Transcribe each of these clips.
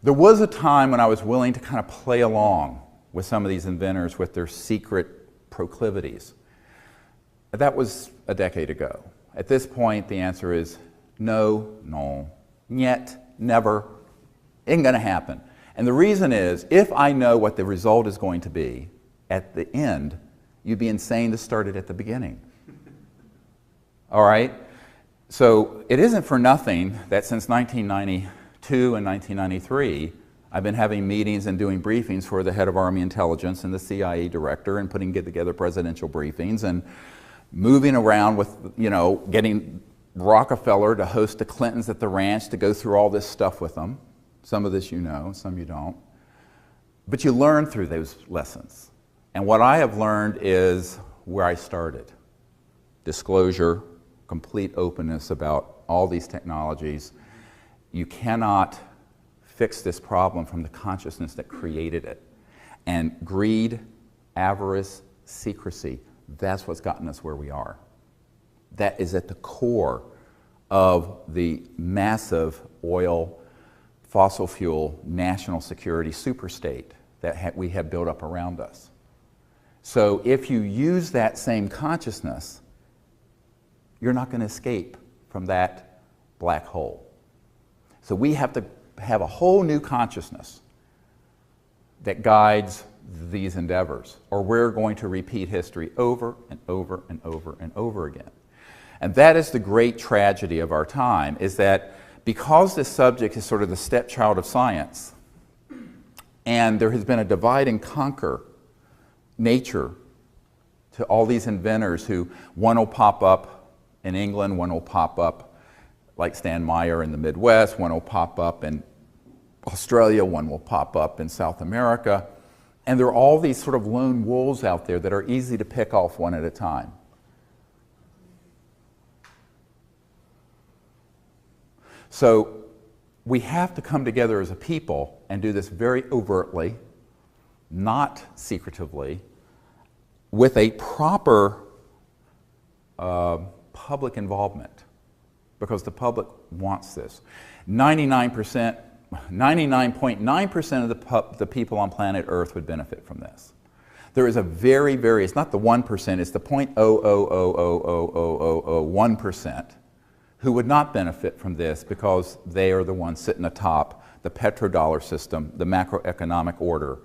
There was a time when I was willing to kind of play along with some of these inventors with their secret proclivities. That was a decade ago. At this point, the answer is no, no, yet, never, ain't gonna happen. And the reason is, if I know what the result is going to be at the end, you'd be insane to start it at the beginning. All right? So it isn't for nothing that since 1992 and 1993, I've been having meetings and doing briefings for the head of Army Intelligence and the CIA director and putting together presidential briefings and moving around with, you know, getting Rockefeller to host the Clintons at the ranch to go through all this stuff with them. Some of this you know, some you don't. But you learn through those lessons. And what I have learned is where I started. Disclosure, complete openness about all these technologies. You cannot fix this problem from the consciousness that created it. And greed, avarice, secrecy, that's what's gotten us where we are. That is at the core of the massive oil, fossil fuel, national security superstate that we have built up around us. So if you use that same consciousness, you're not going to escape from that black hole. So we have to have a whole new consciousness that guides these endeavors, or we're going to repeat history over and over and over and over again. And that is the great tragedy of our time, is that because this subject is sort of the stepchild of science, and there has been a divide and conquer nature to all these inventors who, one will pop up in England, one will pop up like Stan Meyer in the Midwest, one will pop up in Australia, one will pop up in South America. And there are all these sort of lone wolves out there that are easy to pick off one at a time. So we have to come together as a people and do this very overtly, not secretively, with a proper public involvement, because the public wants this. 99.9% of the people on planet Earth would benefit from this. There is a very, it's not the 1%, it's the 0.0000001% who would not benefit from this because they are the ones sitting atop the petrodollar system, the macroeconomic order,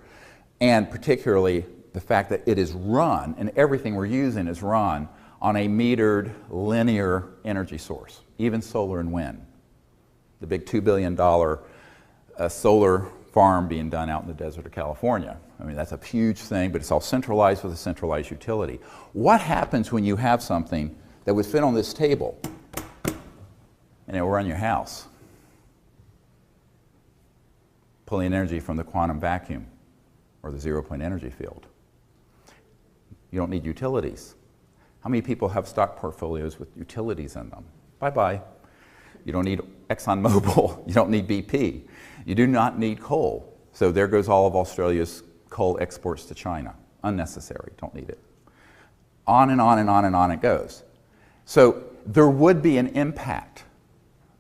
and particularly the fact that it is run, and everything we're using is run on a metered, linear energy source, even solar and wind. The big $2 billion solar farm being done out in the desert of California. I mean, that's a huge thing, but it's all centralized with a centralized utility. What happens when you have something that would fit on this table and it will run your house? Pulling energy from the quantum vacuum or the zero-point energy field. You don't need utilities. How many people have stock portfolios with utilities in them? Bye-bye. You don't need ExxonMobil. You don't need BP. You do not need coal. So there goes all of Australia's coal exports to China. Unnecessary. Don't need it. On and on and on and on it goes. So there would be an impact.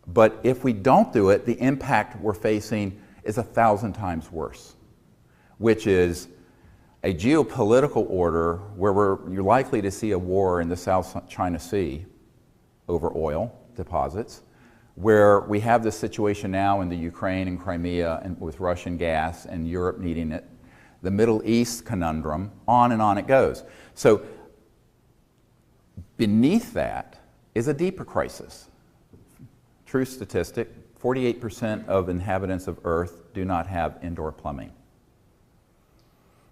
But if we don't do it, the impact we're facing is 1,000 times worse, which is a geopolitical order where you're likely to see a war in the South China Sea over oil deposits, where we have this situation now in the Ukraine and Crimea and with Russian gas and Europe needing it, the Middle East conundrum, on it goes. So beneath that is a deeper crisis. True statistic, 48% of inhabitants of Earth do not have indoor plumbing.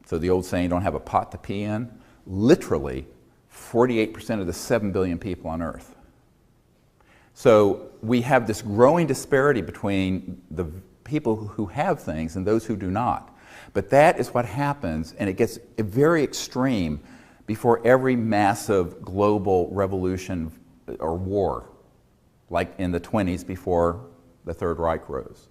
So the old saying, don't have a pot to pee in, literally 48% of the 7 billion people on Earth. So we have this growing disparity between the people who have things and those who do not. But that is what happens, and it gets very extreme before every massive global revolution or war, like in the 20s before the Third Reich rose.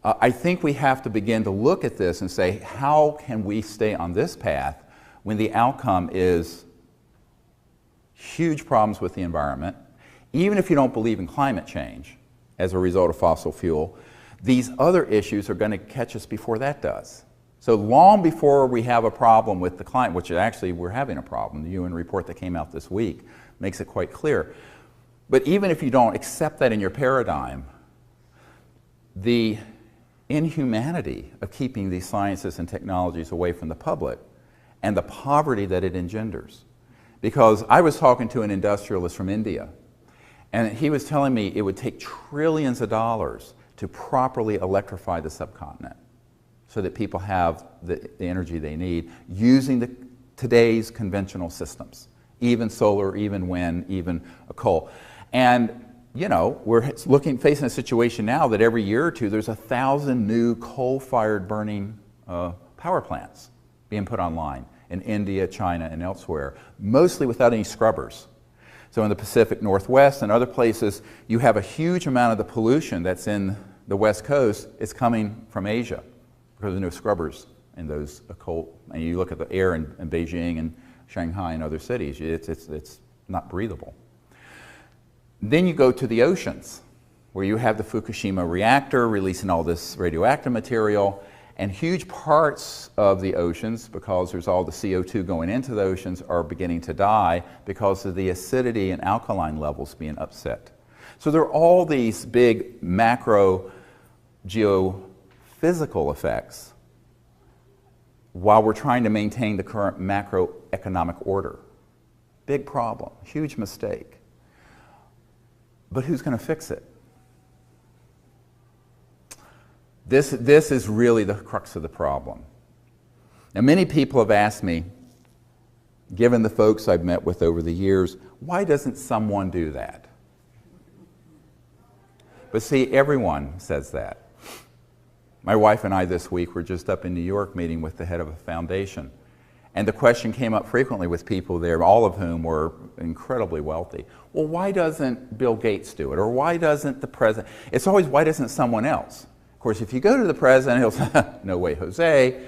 I think we have to begin to look at this and say, how can we stay on this path when the outcome is huge problems with the environment? Even if you don't believe in climate change as a result of fossil fuel, these other issues are going to catch us before that does. So long before we have a problem with the climate, which actually we're having a problem, the UN report that came out this week makes it quite clear. But even if you don't accept that in your paradigm, the inhumanity of keeping these sciences and technologies away from the public and the poverty that it engenders. Because I was talking to an industrialist from India, and he was telling me it would take trillions of dollars to properly electrify the subcontinent so that people have the energy they need using today's conventional systems, even solar, even wind, even coal. And you know, we're facing a situation now that every year or two there's 1,000 new coal-fired burning power plants being put online in India, China, and elsewhere, mostly without any scrubbers. So in the Pacific Northwest and other places, you have a huge amount of the pollution that's in the West Coast is coming from Asia because there's no scrubbers in those coal. And you look at the air in Beijing and Shanghai and other cities, it's not breathable. Then you go to the oceans, where you have the Fukushima reactor releasing all this radioactive material, and huge parts of the oceans, because there's all the CO2 going into the oceans, are beginning to die because of the acidity and alkaline levels being upset. So there are all these big macro geophysical effects while we're trying to maintain the current macroeconomic order. Big problem, huge mistake. But who's going to fix it? This is really the crux of the problem. Now, many people have asked me, given the folks I've met with over the years, why doesn't someone do that? But see, everyone says that. My wife and I this week were just up in New York meeting with the head of a foundation. And the question came up frequently with people there, all of whom were incredibly wealthy. Well, why doesn't Bill Gates do it? Or why doesn't the president? It's always, why doesn't someone else? Of course, if you go to the president, he'll say, no way, Jose.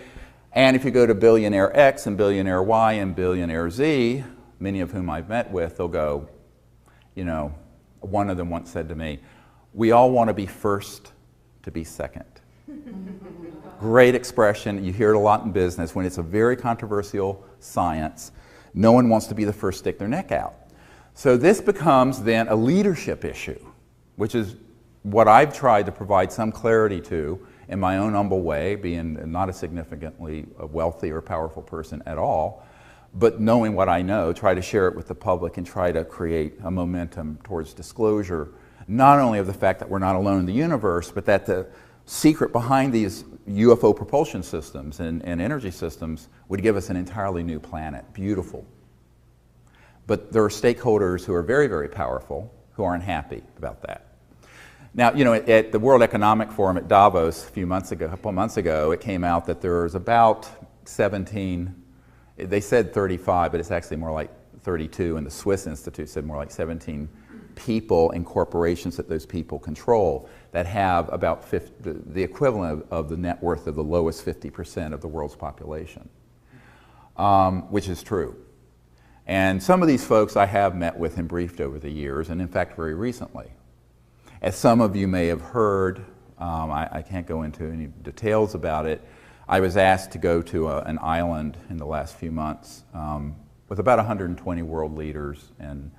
And if you go to billionaire X and billionaire Y and billionaire Z, many of whom I've met with, they'll go, you know, one of them once said to me, we all want to be first to be second. Great expression. You hear it a lot in business. When it's a very controversial science, no one wants to be the first to stick their neck out. So this becomes then a leadership issue, which is what I've tried to provide some clarity to in my own humble way, being not a significantly wealthy or powerful person at all, but knowing what I know, try to share it with the public and try to create a momentum towards disclosure, not only of the fact that we're not alone in the universe, but that the secret behind these UFO propulsion systems and energy systems would give us an entirely new planet. Beautiful. But there are stakeholders who are very, very powerful who aren't happy about that. Now, you know, at the World Economic Forum at Davos a couple of months ago, it came out that there's about 17, they said 35, but it's actually more like 32, and the Swiss Institute said more like 17 people and corporations that those people control that have about the equivalent of the net worth of the lowest 50% of the world's population, which is true. And some of these folks I have met with and briefed over the years, and in fact very recently. As some of you may have heard, I can't go into any details about it, I was asked to go to an island in the last few months with about 120 world leaders and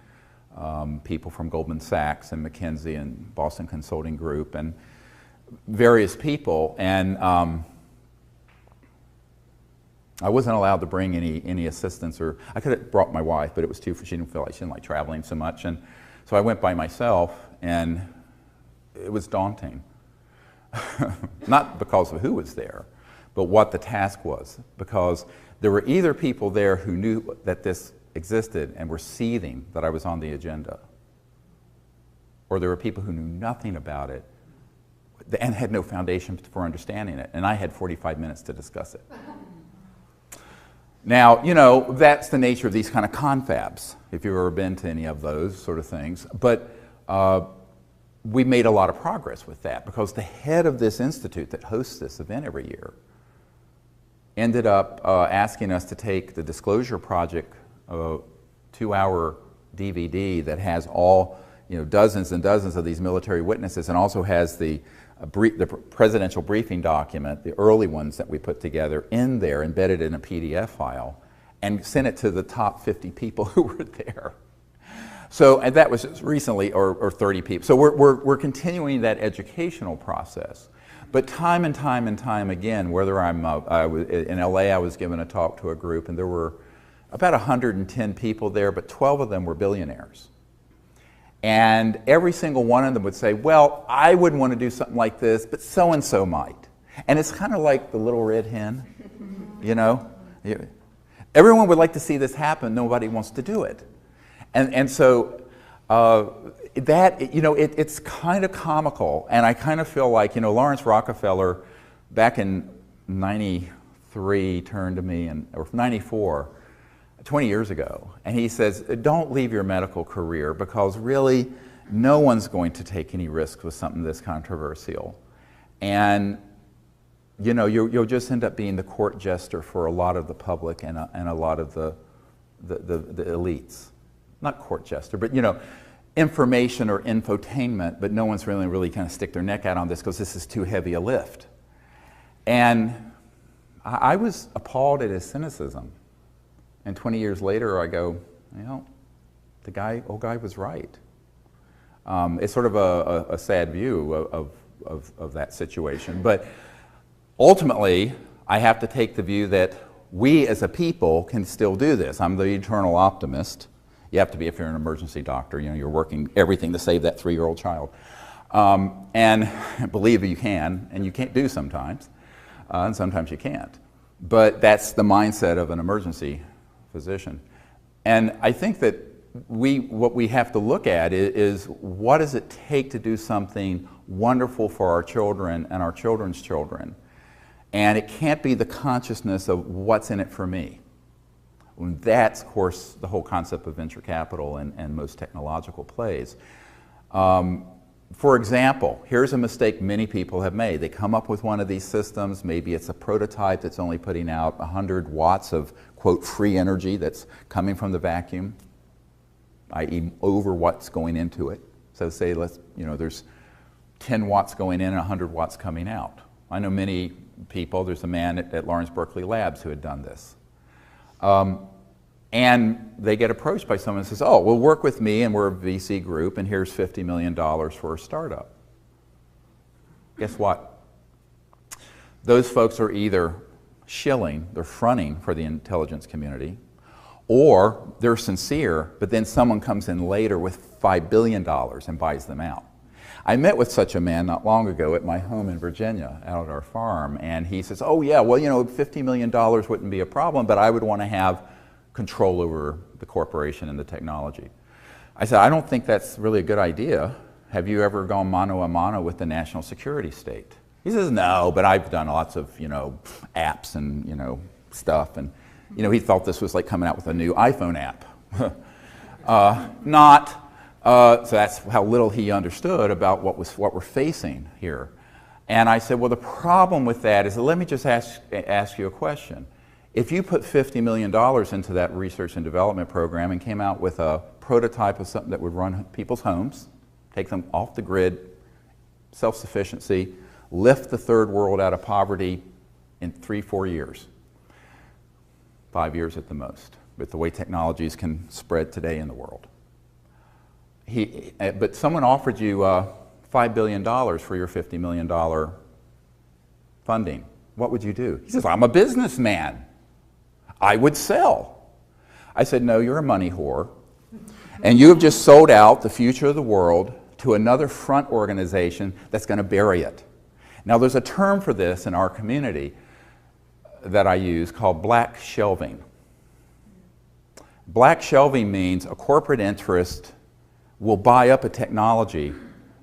people from Goldman Sachs and McKinsey and Boston Consulting Group and various people, and I wasn't allowed to bring any assistance, or I could have brought my wife, but it was too, she didn't feel like she didn't like traveling so much, and so I went by myself, and it was daunting. Not because of who was there, but what the task was, because there were either people there who knew that this existed and were seething that I was on the agenda, or there were people who knew nothing about it and had no foundation for understanding it, and I had 45 minutes to discuss it. Now, you know, that's the nature of these kind of confabs, if you've ever been to any of those sort of things, but we made a lot of progress with that, because the head of this institute that hosts this event every year ended up asking us to take the Disclosure Project 2-hour DVD that has all, you know, dozens and dozens of these military witnesses, and also has the the presidential briefing document, the early ones that we put together, in there, embedded in a PDF file, and sent it to the top 50 people who were there. So, and that was just recently, or 30 people. So we're continuing that educational process. But time and time and time again, whether in LA, I was giving a talk to a group, and there were about 110 people there, but 12 of them were billionaires. And every single one of them would say, well, I wouldn't want to do something like this, but so-and-so might. And it's kind of like the little red hen, you know? Everyone would like to see this happen, nobody wants to do it. And so that, you know, it's kind of comical, and I kind of feel like, you know, Lawrence Rockefeller, back in '93, turned to me, or '94, 20 years ago, and he says, don't leave your medical career, because really no one's going to take any risks with something this controversial. And you know, you'll just end up being the court jester for a lot of the public and a lot of the elites. Not court jester, but you know, information or infotainment, but no one's really kind of stick their neck out on this because this is too heavy a lift. And I was appalled at his cynicism. And 20 years later, I go, you know, old guy was right. It's sort of a sad view of that situation. But ultimately, I have to take the view that we as a people can still do this. I'm the eternal optimist. You have to be if you're an emergency doctor. You know, you're working everything to save that 3-year-old child. And believe you can, and you can't do sometimes, and sometimes you can't. But that's the mindset of an emergency physician. And I think that what we have to look at is what does it take to do something wonderful for our children and our children's children. And it can't be the consciousness of what's in it for me. And that's, of course, the whole concept of venture capital and most technological plays. For example, here's a mistake many people have made. They come up with one of these systems, maybe it's a prototype that's only putting out 100 watts of, quote, free energy that's coming from the vacuum, i.e. over what's going into it. So say, there's 10 watts going in and 100 watts coming out. I know many people, there's a man at Lawrence Berkeley Labs who had done this. And they get approached by someone who says, oh, well, work with me, and we're a VC group, and here's $50 million for a startup. Guess what? Those folks are either shilling, they're fronting for the intelligence community, or they're sincere, but then someone comes in later with $5 billion and buys them out. I met with such a man not long ago at my home in Virginia, out at our farm, and he says, oh yeah, well, you know, $50 million wouldn't be a problem, but I would want to have control over the corporation and the technology. I said, I don't think that's really a good idea. Have you ever gone mano a mano with the national security state? He says, no, but I've done lots of, you know, apps and, you know, stuff. And, you know, he thought this was like coming out with a new iPhone app. So that's how little he understood about what we're facing here. And I said, well, the problem with that is, let me just ask you a question. If you put $50 million into that research and development program and came out with a prototype of something that would run people's homes, take them off the grid, self-sufficiency, lift the third world out of poverty in 3-4 years, 5 years at the most, with the way technologies can spread today in the world. But someone offered you $5 billion for your $50 million funding. What would you do? He says, I'm a businessman. I would sell. I said, no, you're a money whore. And you have just sold out the future of the world to another front organization that's going to bury it. Now, there's a term for this in our community that I use called black shelving. Black shelving means a corporate interest will buy up a technology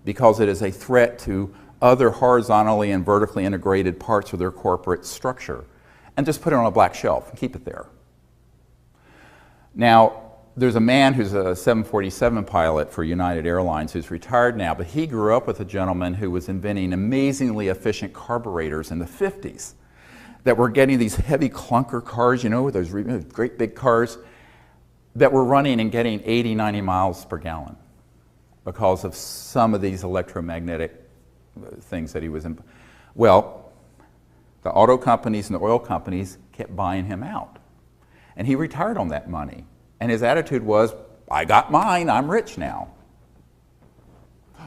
because it is a threat to other horizontally and vertically integrated parts of their corporate structure, and just put it on a black shelf and keep it there. Now, there's a man who's a 747 pilot for United Airlines who's retired now, but he grew up with a gentleman who was inventing amazingly efficient carburetors in the 50s that were getting these heavy clunker cars, you know, those great big cars that were running and getting 80, 90 miles per gallon because of some of these electromagnetic things that he was in. Well, the auto companies and the oil companies kept buying him out. And he retired on that money. And his attitude was, I got mine, I'm rich now.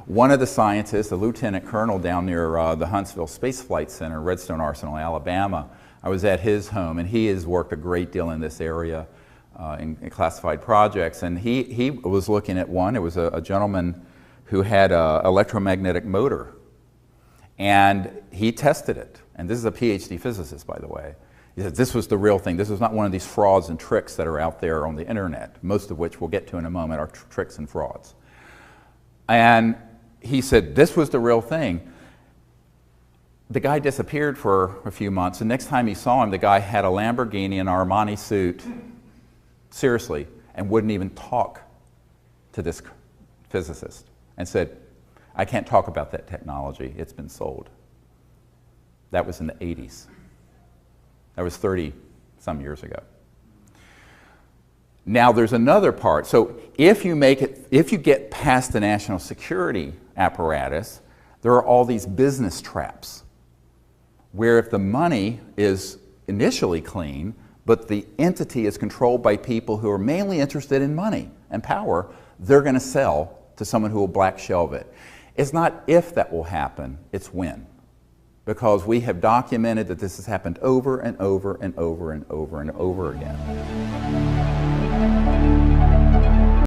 One of the scientists, a lieutenant colonel down near the Huntsville Space Flight Center, Redstone Arsenal, Alabama, I was at his home, and he has worked a great deal in this area in classified projects. And he was looking at one. It was a gentleman who had an electromagnetic motor. And he tested it. And this is a PhD physicist, by the way. He said this was the real thing. This was not one of these frauds and tricks that are out there on the internet, most of which we'll get to in a moment are tricks and frauds. And he said this was the real thing. The guy disappeared for a few months, and next time he saw him, the guy had a Lamborghini and Armani suit, seriously, and wouldn't even talk to this physicist and said, I can't talk about that technology, it's been sold. That was in the 80s. That was 30-some years ago. Now there's another part. So if you get past the national security apparatus, there are all these business traps where if the money is initially clean, but the entity is controlled by people who are mainly interested in money and power, they're going to sell to someone who will black shelve it. It's not if that will happen, it's when. Because we have documented that this has happened over and over and over and over and over again.